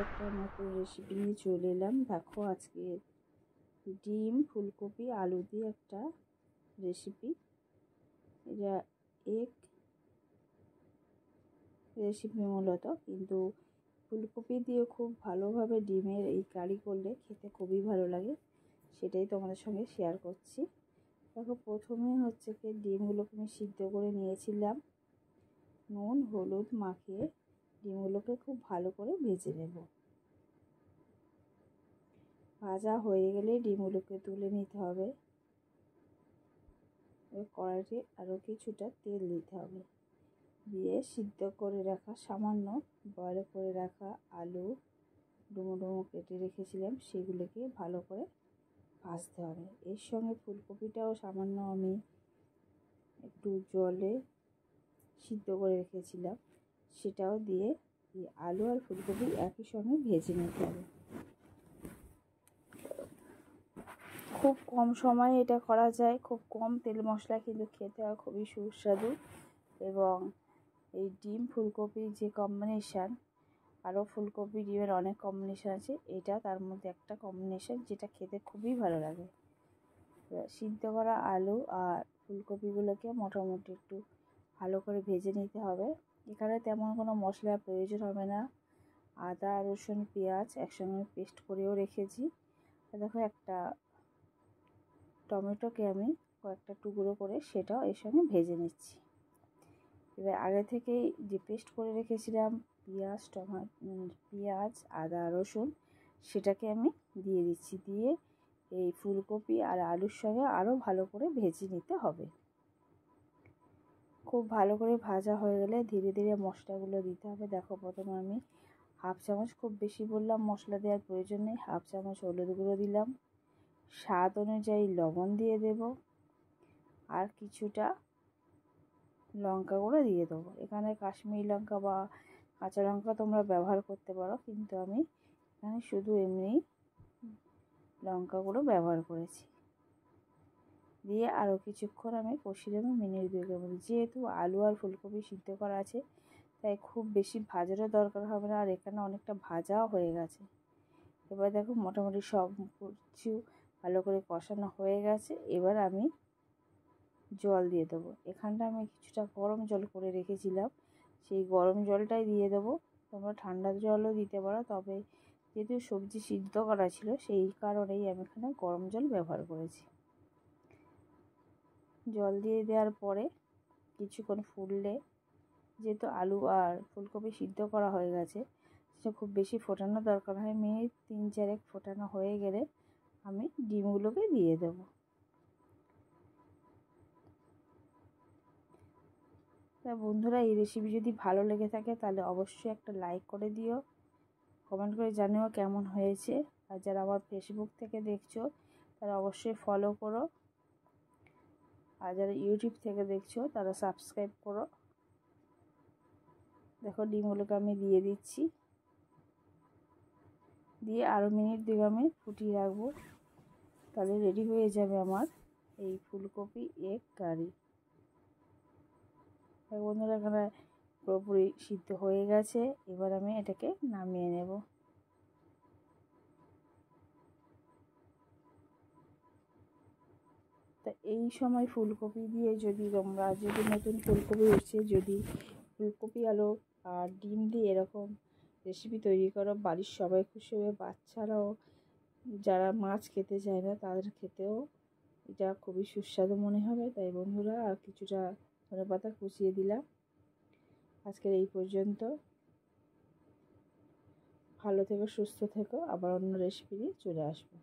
একটা নতুন রেসিপি নিয়ে চলে এলাম। দেখো আজকে ডিম ফুলকপি আলু দিয়ে একটা রেসিপি। এটা এগ রেসিপি মূলত, কিন্তু ফুলকপি দিয়ে খুব ভালোভাবে ডিমের এই কারি করলে খেতে খুবই ভালো লাগে। সেটাই তোমাদের সঙ্গে শেয়ার করছি। দেখো প্রথমে হচ্ছে কি ডিমগুলোকে আমি সিদ্ধ করে নিয়েছিলাম। নুন হলুদ মাখিয়ে ডিমগুলোকে খুব ভালো করে ভেজে নেব। ভাজা হয়ে গেলে ডিমগুলোকে তুলে নিতে হবে। কড়াইতে আরও কিছুটা তেল দিতে হবে, দিয়ে সিদ্ধ করে রাখা সামান্য বয়েল করে রাখা আলু ডুমো ডুমো কেটে রেখেছিলাম সেগুলোকে ভালো করে ভাজতে হবে। এর সঙ্গে ফুলকপিটাও সামান্য আমি একটু জলে সিদ্ধ করে রেখেছিলাম, সেটাও দিয়ে আলু আর ফুলকপি একই সঙ্গে ভেজে নিতে হবে। খুব কম সময়ে এটা করা যায়, খুব কম তেল মশলা, কিন্তু খেতে হয় খুবই সুস্বাদু। এবং এই ডিম ফুলকপির যে কম্বিনেশান, আরও ফুলকপি ডিমের অনেক কম্বিনেশান আছে, এটা তার মধ্যে একটা কম্বিনেশান যেটা খেতে খুবই ভালো লাগে। সিদ্ধ করা আলু আর ফুলকপিগুলোকে মোটামুটি একটু ভালো করে ভেজে নিতে হবে। এখানে তেমন কোনো মশলার প্রয়োজন হবে না। আদা রসুন পেঁয়াজ একসঙ্গে পেস্ট করেও রেখেছি। দেখো একটা টমেটোকে আমি কয়েকটা টুকরো করে সেটাও এর সঙ্গে ভেজে নিচ্ছি। এবার আগে থেকেই যে পেস্ট করে রেখেছিলাম পেঁয়াজ আদা রসুন, সেটাকে আমি দিয়ে দিচ্ছি। দিয়ে এই ফুলকপি আর আলুর সঙ্গে আরও ভালো করে ভেজে নিতে হবে। খুব ভালো করে ভাজা হয়ে গেলে ধীরে ধীরে মশলাগুলো দিতে হবে। দেখো প্রথমে আমি হাফ চামচ, খুব বেশি বললাম মশলা দেওয়ার প্রয়োজন নেই, হাফ চামচ হলুদ গুঁড়ো দিলাম, স্বাদ অনুযায়ী লবণ দিয়ে দেব, আর কিছুটা লঙ্কা গুঁড়ো দিয়ে দেবো। এখানে কাশ্মীরি লঙ্কা বা কাঁচা লঙ্কা তোমরা ব্যবহার করতে পারো, কিন্তু আমি এখানে শুধু এমনি লঙ্কা গুঁড়ো ব্যবহার করেছি। দিয়ে আরও কিছুক্ষণ আমি কষিয়ে দেবো মিনিট দুয়েকের মধ্যে। যেহেতু আলু আর ফুলকপি সিদ্ধ করা আছে, তাই খুব বেশি ভাজারও দরকার হবে না, আর এখানে অনেকটা ভাজাও হয়ে গেছে। এবার দেখো মোটামুটি সব কিছু ভালো করে কষানো হয়ে গেছে। এবার আমি জল দিয়ে দেবো। এখানটা আমি কিছুটা গরম জল করে রেখেছিলাম, সেই গরম জলটাই দিয়ে দেবো। তোমরা ঠান্ডা জলও দিতে পারো, তবে যেহেতু সবজি সিদ্ধ করা ছিল সেই কারণেই আমি এখানে গরম জল ব্যবহার করেছি। জল দিয়ে দেওয়ার পরে কিছুক্ষণ ফুটলে, যেহেতু আলু আর ফুলকপি সিদ্ধ করা হয়ে গেছে, সেটা খুব বেশি ফোটানোর দরকার হয়। মিনিট 3-4 ফোটানো হয়ে গেলে আমি ডিমগুলোকে দিয়ে দেবো। তা বন্ধুরা, এই রেসিপি যদি ভালো লেগে থাকে তাহলে অবশ্যই একটা লাইক করে দিও, কমেন্ট করে জানিও কেমন হয়েছে। আর যারা আমার ফেসবুক থেকে দেখছো তারা অবশ্যই ফলো করো, আর যারা ইউটিউব থেকে দেখছো তারা সাবস্ক্রাইব করো। দেখো ডিমগুলোকে আমি দিয়ে দিচ্ছি, দিয়ে আরও মিনিট 2 আমি ফুটিয়ে রাখবো। তাহলে রেডি হয়ে যাবে আমার এই ফুলকপি এগ কারি। বন্ধুরা, এখানে পুরোপুরি সিদ্ধ হয়ে গেছে। এবার আমি এটাকে নামিয়ে নেব। তা এই সময় ফুলকপি দিয়ে যদি তোমরা, যদি নতুন ফুলকপি এসে যদি ফুলকপি আলু আর ডিম দিয়ে এরকম রেসিপি তৈরি করো, বাড়ির সবাই খুশি হবে। বাচ্চারাও যারা মাছ খেতে চায় না তাদের খেতেও এটা খুবই সুস্বাদু মনে হবে। তাই বন্ধুরা, আর কিছুটা ধনেপাতা কুচিয়ে দিলাম। আজকের এই পর্যন্ত। ভালো থেকো, সুস্থ থেকো, আবার অন্য রেসিপি নিয়ে চলে আসবো।